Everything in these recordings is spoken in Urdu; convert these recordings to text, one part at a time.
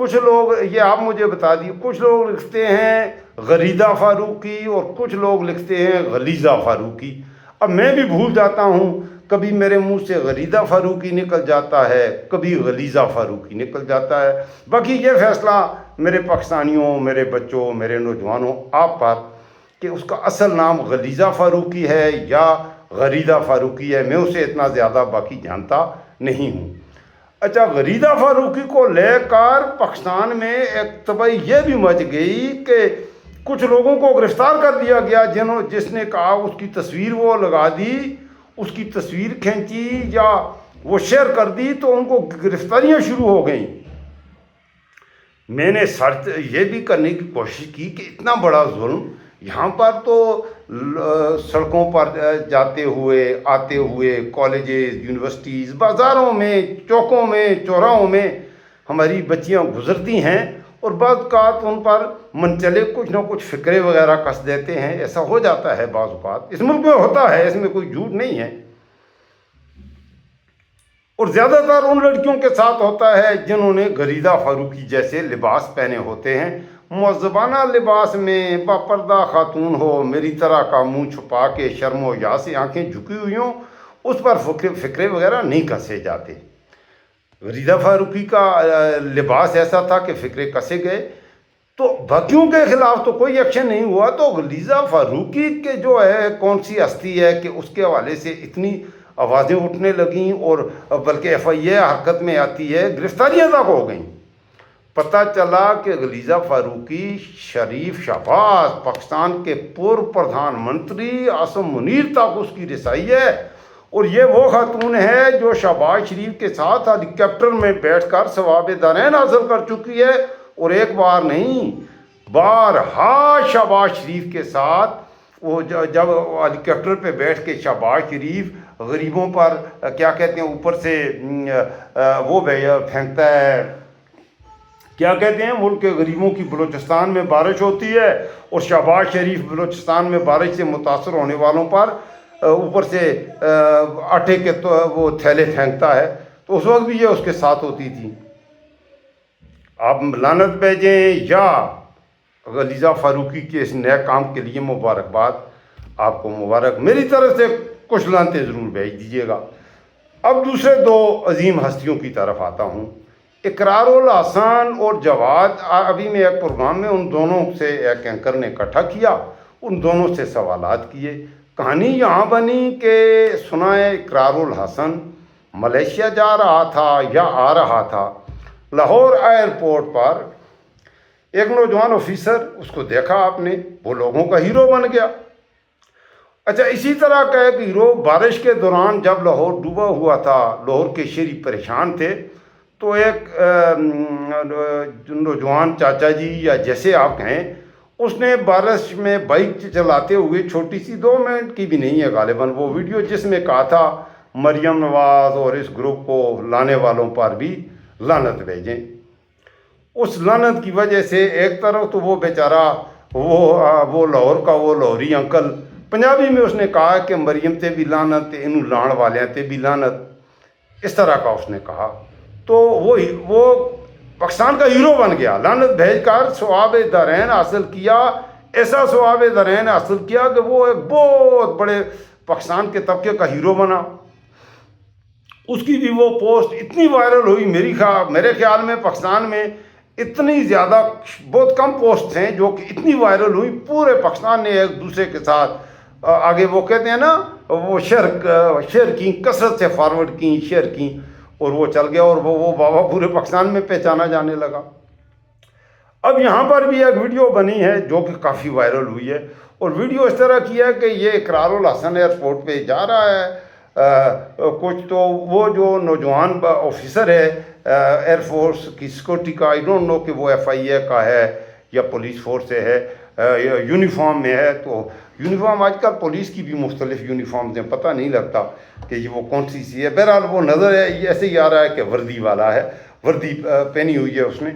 کچھ لوگ، یہ آپ مجھے بتا دیے، کچھ لوگ لکھتے ہیں غریدہ فاروقی اور کچھ لوگ لکھتے ہیں غلیظہ فاروقی۔ اب میں بھی بھول جاتا ہوں، کبھی میرے منہ سے غریدہ فاروقی نکل جاتا ہے، کبھی غلیظہ فاروقی نکل جاتا ہے۔ باقی یہ فیصلہ میرے پاکستانیوں، میرے بچوں، میرے نوجوانوں، آپ پر کہ اس کا اصل نام غلیظہ فاروقی ہے یا غریدہ فاروقی ہے، میں اسے اتنا زیادہ باقی جانتا نہیں ہوں۔ اچھا، غریدہ فاروقی کو لے کر پاکستان میں ایک تباہی یہ بھی مچ گئی کہ کچھ لوگوں کو گرفتار کر دیا گیا، جس نے کہا اس کی تصویر وہ لگا دی، اس کی تصویر کھینچی یا وہ شیئر کر دی تو ان کو گرفتاریاں شروع ہو گئیں۔ میں نے سرچ یہ بھی کرنے کی کوشش کی کہ اتنا بڑا ظلم یہاں پر تو سڑکوں پر جاتے ہوئے آتے ہوئے کالجز، یونیورسٹیز، بازاروں میں، چوکوں میں، چوراہوں میں ہماری بچیاں گزرتی ہیں اور بعض اوقات ان پر منچلے کچھ نہ کچھ فکرے وغیرہ کس دیتے ہیں۔ ایسا ہو جاتا ہے بعض اوقات، اس ملک میں ہوتا ہے، اس میں کوئی جھوٹ نہیں ہے، اور زیادہ تر ان لڑکیوں کے ساتھ ہوتا ہے جنہوں نے غریدہ فاروقی جیسے لباس پہنے ہوتے ہیں، مہذبانہ لباس میں، باپردہ خاتون ہو، میری طرح کا منہ چھپا کے شرم و حیا سے آنکھیں جھکی ہوئی ہوں، اس پر فکرے وغیرہ نہیں کسے جاتے۔ غریدہ فاروقی کا لباس ایسا تھا کہ فکرے کسے گئے، تو باقیوں کے خلاف تو کوئی ایکشن نہیں ہوا، تو غلیظہ فاروقی کے جو ہے کون سی ہستی ہے کہ اس کے حوالے سے اتنی آوازیں اٹھنے لگیں اور بلکہ FIA حرکت میں آتی ہے، گرفتاریاں تک ہو گئیں۔ پتہ چلا کہ غلیظہ فاروقی شریف شہباز، پاکستان کے پورو پردھان منتری عاصم منیر تک اس کی رسائی ہے، اور یہ وہ خاتون ہے جو شہباز شریف کے ساتھ ہیلی کاپٹر میں بیٹھ کر ثواب دارین حاصل کر چکی ہے، اور ایک بار نہیں، بارہا شہباز شریف کے ساتھ وہ جب ہیلی کاپٹر پہ بیٹھ کے شہباز شریف غریبوں پر کیا کہتے ہیں اوپر سے وہ پھینکتا ہے، کیا کہتے ہیں، ملک کے غریبوں کی بلوچستان میں بارش ہوتی ہے اور شہباز شریف بلوچستان میں بارش سے متاثر ہونے والوں پر اوپر سے آٹے کے وہ تھیلے پھینکتا ہے، تو اس وقت بھی یہ اس کے ساتھ ہوتی تھی۔ آپ لعنت بھیجیں یا غلیظہ فاروقی کے اس نئے کام کے لیے مبارکباد، آپ کو مبارک، میری طرف سے کچھ لعنتیں ضرور بھیج دیجیے گا۔ اب دوسرے دو عظیم ہستیوں کی طرف آتا ہوں، اقرار الحسن اور جواد۔ ابھی میں ایک پروگرام میں ان دونوں سے ایک اینکر نے اکٹھا کیا، ان دونوں سے سوالات کیے۔ کہانی یہاں بنی کہ سنائے اقرار الحسن ملیشیا جا رہا تھا یا آ رہا تھا، لاہور ایئرپورٹ پر ایک نوجوان آفیسر اس کو دیکھا آپ نے، وہ لوگوں کا ہیرو بن گیا۔ اچھا، اسی طرح کا ایک ہیرو بارش کے دوران جب لاہور ڈوبا ہوا تھا، لاہور کے شہری پریشان تھے، تو ایک نوجوان چاچا جی یا جیسے آپ کہیں، اس نے بارش میں بائک چلاتے ہوئے، چھوٹی سی 2 منٹ کی بھی نہیں ہے غالباً وہ ویڈیو، جس میں کہا تھا مریم نواز اور اس گروپ کو لانے والوں پر بھی لعنت بھیجیں۔ اس لعنت کی وجہ سے ایک طرف تو وہ بیچارہ وہ لاہور کا وہ لاہوری انکل، پنجابی میں اس نے کہا کہ مریم تے بھی لعنت، انہوں لان والیاں تے بھی لعنت، اس طرح کا اس نے کہا، تو وہ پاکستان کا ہیرو بن گیا، لعنت بھیج کر ثواب دارین حاصل کیا، ایسا ثواب دارین حاصل کیا کہ وہ ایک بہت بڑے پاکستان کے طبقے کا ہیرو بنا۔ اس کی بھی وہ پوسٹ اتنی وائرل ہوئی، میرے خیال میں پاکستان میں اتنی زیادہ بہت کم پوسٹ ہیں جو کہ اتنی وائرل ہوئی، پورے پاکستان نے ایک دوسرے کے ساتھ آگے وہ کہتے ہیں نا، وہ شیئر کی، کثرت سے فارورڈ کی، شیئر کی، اور وہ چل گیا، اور وہ بابا پورے پاکستان میں پہچانا جانے لگا۔ اب یہاں پر بھی ایک ویڈیو بنی ہے جو کہ کافی وائرل ہوئی ہے، اور ویڈیو اس طرح کی ہے کہ یہ اقرار الحسن ایئرپورٹ پہ جا رہا ہے، کچھ تو وہ جو نوجوان آفیسر ہے ایئر فورس کی سیکورٹی کا، آئی ڈونٹ نو کہ وہ FIA کا ہے یا پولیس فورس سے ہے، یونیفارم میں ہے، تو یونیفارم آج کل پولیس کی بھی مختلف یونیفارمز ہیں، پتہ نہیں لگتا کہ یہ وہ کون سی ہے، بہرحال وہ نظر ہے ایسے ہی آ رہا ہے کہ وردی والا ہے، وردی پہنی ہوئی ہے اس نے۔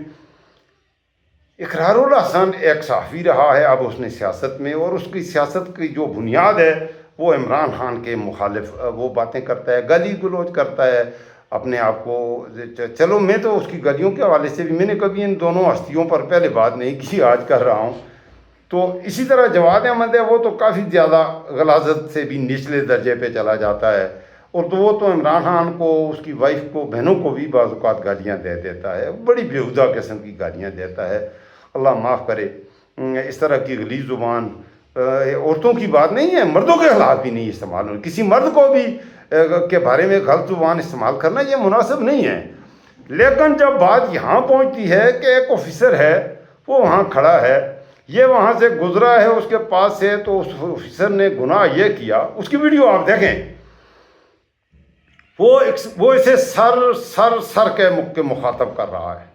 اقرار الحسن ایک صحافی رہا ہے، اب اس نے سیاست میں، اور اس کی سیاست کی جو بنیاد ہے وہ عمران خان کے مخالف وہ باتیں کرتا ہے، گالی گلوچ کرتا ہے، اپنے آپ کو چلو میں تو اس کی گلیوں کے حوالے سے بھی میں نے کبھی ان دونوں ہستیوں پر پہلے بات نہیں کی، آج کر رہا ہوں. تو اسی طرح جواد احمد ہے، وہ تو کافی زیادہ غلاظت سے بھی نچلے درجے پہ چلا جاتا ہے، اور تو وہ تو عمران خان کو، اس کی وائف کو، بہنوں کو بھی بعض اوقات گالیاں دے دیتا ہے، بڑی بیہودہ قسم کی گالیاں دیتا ہے. اللہ معاف کرے. اس طرح کی غلیظ زبان عورتوں کی بات نہیں ہے، مردوں کے خلاف بھی نہیں استعمال ہو. کسی مرد کو بھی کے بارے میں غلط زبان استعمال کرنا یہ مناسب نہیں ہے. لیکن جب بات یہاں پہنچتی ہے کہ ایک آفیسر ہے، وہ وہاں کھڑا ہے، یہ وہاں سے گزرا ہے اس کے پاس سے، تو اس آفیسر نے گناہ یہ کیا، اس کی ویڈیو آپ دیکھیں، وہ اسے سر کے مخاطب کر رہا ہے.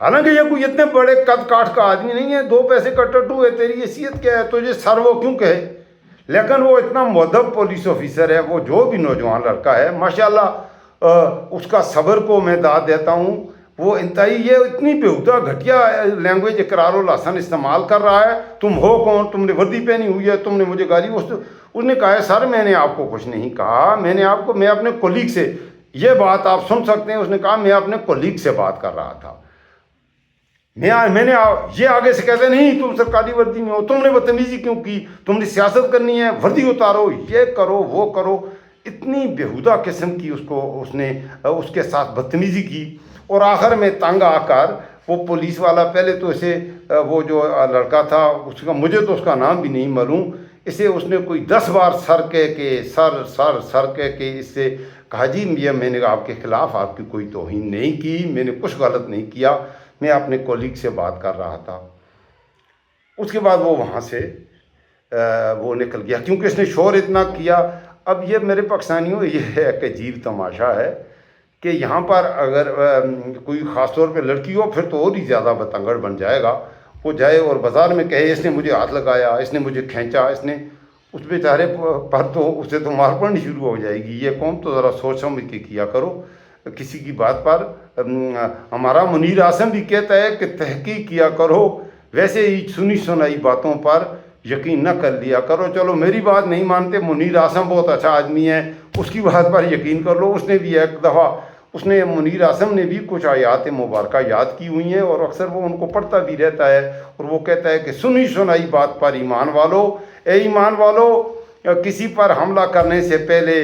حالانکہ یہ کوئی اتنے بڑے قد کاٹ کا آدمی نہیں ہے، 2 پیسے کا ٹٹو ہے، تیری حیثیت کیا ہے، تجھے سر وہ کیوں کہے. لیکن وہ اتنا مؤدب پولیس آفیسر ہے، وہ جو بھی نوجوان لڑکا ہے ماشاءاللہ، اس کا صبر کو میں داد دیتا ہوں. وہ انتہائی، یہ اتنی بیہودہ گھٹیا لینگویج اقرار الحسن استعمال کر رہا ہے. تم ہو کون؟ تم نے وردی پہنی ہوئی ہے، تم نے مجھے گالی. اس نے کہا ہے سر میں نے آپ کو کچھ نہیں کہا، میں اپنے کولیگ سے، یہ بات آپ سن سکتے ہیں. اس نے کہا میں اپنے کولیگ سے بات کر رہا تھا. میں نے یہ آگے سے کہتے نہیں تم سرکاری وردی میں ہو، تم نے بدتمیزی کیوں کی، تم نے سیاست کرنی ہے، وردی اتارو، یہ کرو وہ کرو. اتنی بیہودہ قسم کی اس نے اس کے ساتھ بدتمیزی کی. اور آخر میں تنگ آ کر وہ پولیس والا، پہلے تو اسے وہ جو لڑکا تھا مجھے تو اس کا نام بھی نہیں معلوم، اسے اس نے کوئی 10 بار سر کہہ کے سر کہہ کے اس سے کہا جی یہ میں نے آپ کے خلاف آپ کی کوئی توہین نہیں کی، میں نے کچھ غلط نہیں کیا، میں اپنے کولیگ سے بات کر رہا تھا. اس کے بعد وہ وہاں سے وہ نکل گیا کیونکہ اس نے شور اتنا کیا. اب یہ میرے پاکستانیوں، یہ ایک عجیب تماشا ہے کہ یہاں پر اگر کوئی خاص طور پہ لڑکی ہو پھر تو اور ہی زیادہ بتنگڑ بن جائے گا. وہ جائے اور بازار میں کہے اس نے مجھے ہاتھ لگایا، اس نے مجھے کھینچا، اس بیچارے پر تو اسے تو مار پڑنی شروع ہو جائے گی. یہ قوم تو ذرا سوچ سمجھ کے کیا کرو کسی کی بات پر. ہمارا منیر اعظم بھی کہتا ہے کہ تحقیق کیا کرو، ویسے ہی سنی سنائی باتوں پر یقین نہ کر لیا کرو. چلو میری بات نہیں مانتے، منیر اعظم بہت اچھا آدمی ہے، اس کی بات پر یقین کر لو. اس نے بھی ایک دفعہ منیر اعظم نے بھی کچھ آیات مبارکہ یاد کی ہوئی ہیں، اور اکثر وہ ان کو پڑھتا بھی رہتا ہے، اور وہ کہتا ہے کہ سنی سنائی بات پر ایمان والو، اے ایمان والو، کسی پر حملہ کرنے سے پہلے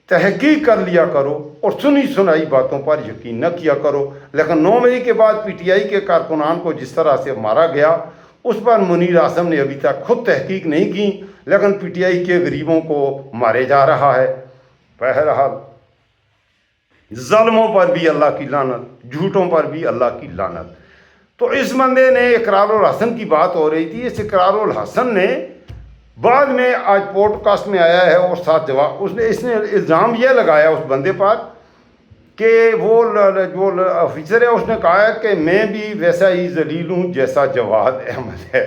تحقیق کر لیا کرو اور سنی سنائی باتوں پر یقین نہ کیا کرو. لیکن 9 مئی کے بعد پی ٹی آئی کے کارکنان کو جس طرح سے مارا گیا، اس پر منیر اعظم نے ابھی تک خود تحقیق نہیں کی، لیکن پی ٹی آئی کے غریبوں کو مارے جا رہا ہے. بہرحال ظالموں پر بھی اللہ کی لعنت، جھوٹوں پر بھی اللہ کی لعنت. تو اس بندے نے، اقرار الحسن کی بات ہو رہی تھی، اس اقرار الحسن نے بعد میں آج پوڈ کاسٹ میں آیا ہے اور ساتھ جواب اس نے الزام یہ لگایا اس بندے پر کہ وہ جو آفیسر ہے اس نے کہا ہے کہ میں بھی ویسا ہی ذلیل ہوں جیسا جواد احمد ہے.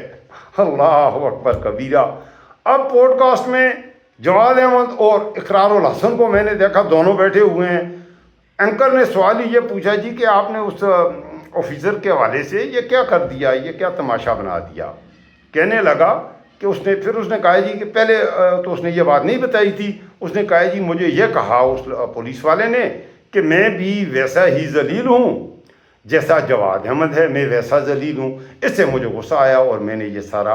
اللہ اکبر کبیرہ. اب پوڈ کاسٹ میں جواد احمد اور اقرار الحسن کو میں نے دیکھا، دونوں بیٹھے ہوئے ہیں. اینکر نے سوال ہی یہ پوچھا جی کہ آپ نے اس آفیسر کے حوالے سے یہ کیا کر دیا، یہ کیا تماشا بنا دیا. کہنے لگا کہ اس نے کہا جی کہ پہلے تو اس نے یہ بات نہیں بتائی تھی. اس نے کہا جی مجھے یہ کہا اس پولیس والے نے کہ میں بھی ویسا ہی ذلیل ہوں جیسا جواد احمد ہے، میں ویسا ذلیل ہوں. اس سے مجھے غصہ آیا اور میں نے یہ سارا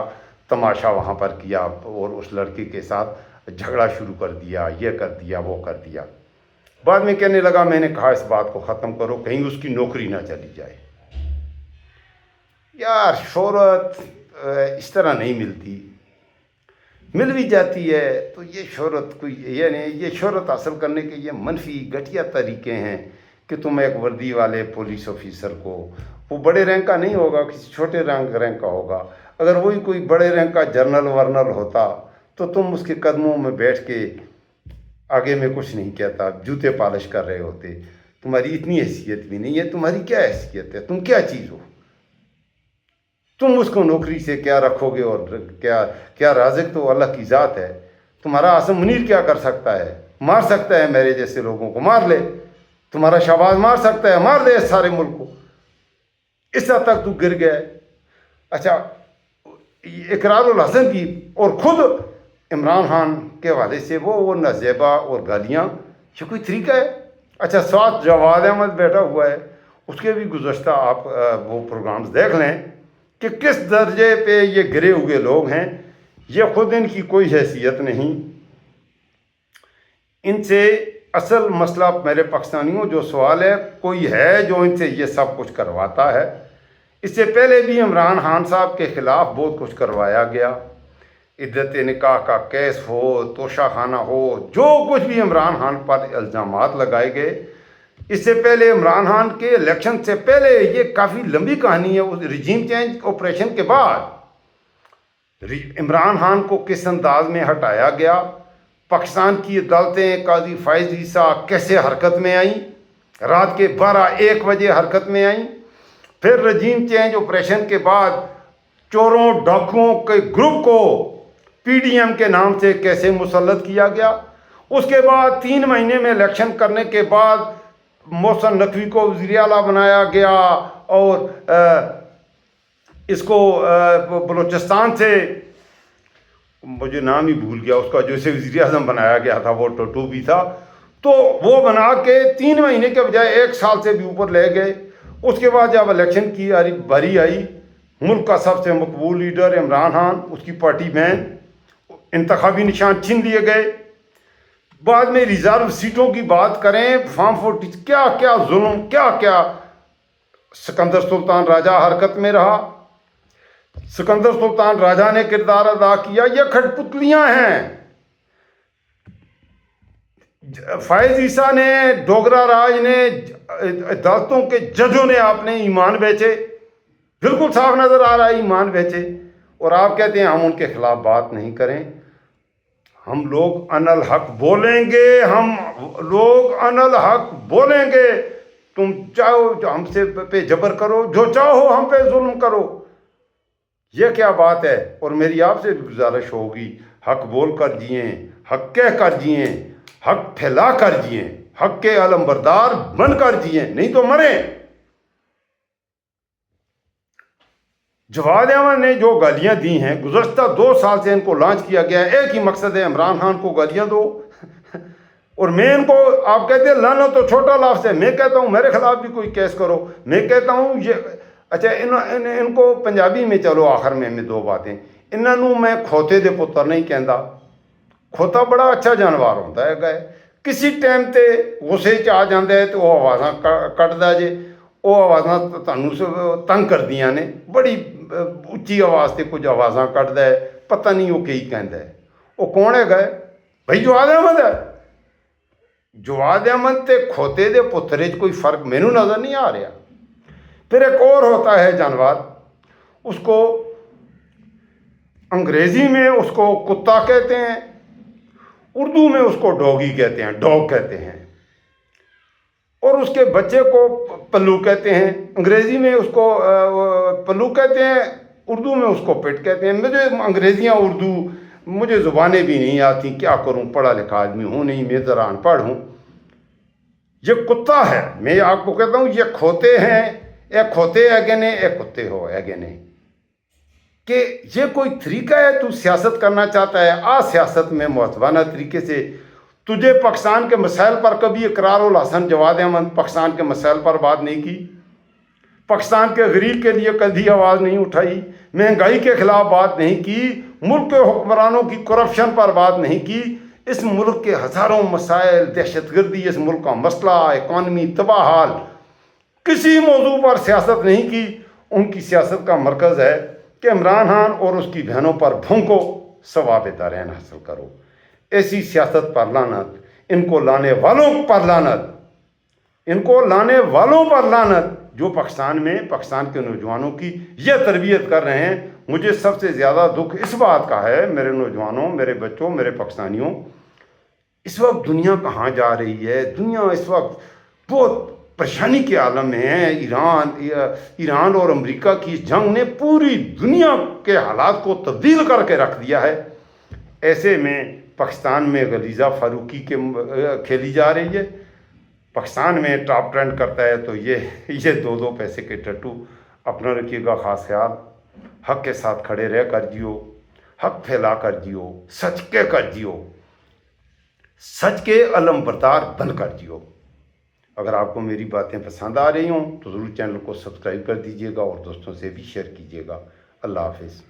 تماشا وہاں پر کیا اور اس لڑکی کے ساتھ جھگڑا شروع کر دیا، یہ کر دیا وہ کر دیا. بعد میں کہنے لگا میں نے کہا اس بات کو ختم کرو، کہیں اس کی نوکری نہ چلی جائے. یار شہرت اس طرح نہیں ملتی، مل بھی جاتی ہے تو یہ شہرت کوئی یہ نہیں. یہ شہرت حاصل کرنے کے یہ منفی گھٹیا طریقے ہیں کہ تم ایک وردی والے پولیس آفیسر کو، وہ بڑے رینک کا نہیں ہوگا، کسی چھوٹے رینک کا ہوگا. اگر وہی کوئی بڑے رینک کا جنرل ورنل ہوتا تو تم اس کے قدموں میں بیٹھ کے آگے میں کچھ نہیں کہتا، جوتے پالش کر رہے ہوتے. تمہاری اتنی حیثیت بھی نہیں ہے. تمہاری کیا حیثیت ہے؟ تم کیا چیز ہو؟ تم اس کو نوکری سے کیا رکھو گے؟ اور کیا رازق تو اللہ کی ذات ہے. تمہارا عاصم منیر کیا کر سکتا ہے؟ مار سکتا ہے میرے جیسے لوگوں کو، مار لے. تمہارا شہباز مار سکتا ہے، مار دے اس سارے ملک کو. اس حد تک تو گر گیا ہے. اچھا اقرار الحسن کی اور خود عمران خان کے حوالے سے وہ نازیبا اور گالیاں، یہ کوئی طریقہ ہے؟ اچھا، ساتھ جواد احمد بیٹھا ہوا ہے، اس کے بھی گزشتہ آپ وہ پروگرامز دیکھ لیں کہ کس درجے پہ یہ گرے ہوئے لوگ ہیں. یہ خود ان کی کوئی حیثیت نہیں. ان سے اصل مسئلہ میرے پاکستانیوں جو سوال ہے، کوئی ہے جو ان سے یہ سب کچھ کرواتا ہے؟ اس سے پہلے بھی عمران خان صاحب کے خلاف بہت کچھ کروایا گیا. عدت نکاح کا کیس ہو، توشہ خانہ ہو، جو کچھ بھی عمران خان پر الزامات لگائے گئے. اس سے پہلے عمران خان کے الیکشن سے پہلے، یہ کافی لمبی کہانی ہے، اس رجیم چینج آپریشن کے بعد عمران خان کو کس انداز میں ہٹایا گیا، پاکستان کی عدالتیں قاضی فائز عیسیٰ کیسے حرکت میں آئیں، رات کے 12-1 بجے حرکت میں آئیں. پھر رجیم چینج آپریشن کے بعد چوروں ڈاکوؤں کے گروپ کو پی ڈی ایم کے نام سے کیسے مسلط کیا گیا. اس کے بعد 3 مہینے میں الیکشن کرنے کے بعد محسن نقوی کو وزیر اعلیٰ بنایا گیا، اور اس کو بلوچستان سے، مجھے نام ہی بھول گیا اس کا، جو اسے وزیر اعظم بنایا گیا تھا، وہ ٹوٹو بھی تھا، تو وہ بنا کے 3 مہینے کے بجائے 1 سال سے بھی اوپر لے گئے. اس کے بعد جب الیکشن کی باری آئی، ملک کا سب سے مقبول لیڈر عمران خان، اس کی پارٹی بین، انتخابی نشان چھین لیے گئے. بعد میں ریزرو سیٹوں کی بات کریں، فارم 40، کیا کیا ظلم، کیا کیا. سکندر سلطان راجہ حرکت میں رہا، سکندر سلطان راجہ نے کردار ادا کیا. یہ کھٹ پتلیاں ہیں. فائز عیسیٰ نے، ڈوگرا راج نے، عدالتوں کے ججوں نے اپنے ایمان بیچے. بالکل صاف نظر آ رہا ہے ایمان بیچے. اور آپ کہتے ہیں ہم ان کے خلاف بات نہیں کریں. ہم لوگ ان الحق بولیں گے، ہم لوگ ان الحق بولیں گے. تم چاہو جو ہم سے پہ جبر کرو، جو چاہو ہم پہ ظلم کرو. یہ کیا بات ہے؟ اور میری آپ سے بھی گزارش ہوگی، حق بول کر جئیں، حق کہہ کر جئیں، حق پھیلا کر جئیں، حق کے علم بردار بن کر جئیں، نہیں تو مریں. جواد احمد نے جو گالیاں دی ہیں گزشتہ 2 سال سے، ان کو لانچ کیا گیا ہے، ایک ہی مقصد ہے، عمران خان کو گالیاں دو. اور میں ان کو، آپ کہتے ہیں لعنت تو چھوٹا لفظ ہے، میں کہتا ہوں میرے خلاف بھی کوئی کیس کرو. میں کہتا ہوں یہ اچھا، ان کو پنجابی میں، چلو آخر میں 2 باتیں. انہوں میں کھوتے دے پتر نہیں کہندا. کھوتا بڑا اچھا جانور ہوتا ہے گئے، کسی ٹائم تے غصے چ آ جاندے ہے تو وہ آوازاں کٹدا جے. وہ آوازاں تانوں تنگ کردیاں نے، بڑی اچھی آواز تے کچھ آوازاں کٹدا ہے، پتہ نہیں وہ کی کہندا ہے. وہ کون ہے گئے؟ بھائی جواد احمد ہے. جواد احمد تے کھوتے دے پتر وچ کوئی فرق مینوں نظر نہیں آ رہا. پھر ایک اور ہوتا ہے جانور، اس کو انگریزی میں اس کو کتا کہتے ہیں، اردو میں اس کو ڈوگی کہتے ہیں، ڈاگ کہتے ہیں. اور اس کے بچے کو پلو کہتے ہیں. انگریزی میں اس کو پلو کہتے ہیں، اردو میں اس کو پٹ کہتے ہیں. مجھے انگریزیاں اردو مجھے زبانیں بھی نہیں آتی، کیا کروں، پڑھا لکھا آدمی ہوں نہیں، میں ذرا ان پڑھ ہوں. یہ کتا ہے. میں آپ کو کہتا ہوں یہ کھوتے ہیں، ایک کھوتے اگینے، ایک کتے ہو اگینے. کہ یہ کوئی طریقہ ہے تو سیاست کرنا چاہتا ہے؟ سیاست میں معتبانہ طریقے سے تجھے پاکستان کے مسائل پر کبھی اقرار الحسن جواد احمد پاکستان کے مسائل پر بات نہیں کی، پاکستان کے غریب کے لیے کبھی آواز نہیں اٹھائی، مہنگائی کے خلاف بات نہیں کی، ملک کے حکمرانوں کی کرپشن پر بات نہیں کی. اس ملک کے ہزاروں مسائل، دہشت گردی، اس ملک کا مسئلہ، اکانومی تباہ حال، کسی موضوع پر سیاست نہیں کی. ان کی سیاست کا مرکز ہے کہ عمران خان اور اس کی بہنوں پر بھونکو، ثواب دارین حاصل کرو. ایسی سیاست پر لعنت، ان کو لانے والوں پر لعنت، ان کو لانے والوں پر لعنت جو پاکستان میں پاکستان کے نوجوانوں کی یہ تربیت کر رہے ہیں. مجھے سب سے زیادہ دکھ اس بات کا ہے، میرے نوجوانوں، میرے بچوں، میرے پاکستانیوں، اس وقت دنیا کہاں جا رہی ہے؟ دنیا اس وقت بہت پریشانی کے عالم میں ہے. ایران اور امریکہ کی جنگ نے پوری دنیا کے حالات کو تبدیل کر کے رکھ دیا ہے. ایسے میں پاکستان میں غلیظہ فاروقی کے کھیلی جا رہی ہے. پاکستان میں ٹاپ ٹرینڈ کرتا ہے تو یہ 2 پیسے کے ٹٹو. اپنا رکھیے گا خاص خیال. حق کے ساتھ کھڑے رہ کر جیو، حق پھیلا کر جیو، سچ کہہ کر جیو، سچ کے علم بردار بن کر جیو. اگر آپ کو میری باتیں پسند آ رہی ہوں تو ضرور چینل کو سبسکرائب کر دیجیے گا اور دوستوں سے بھی شیئر کیجیے گا۔ اللہ حافظ۔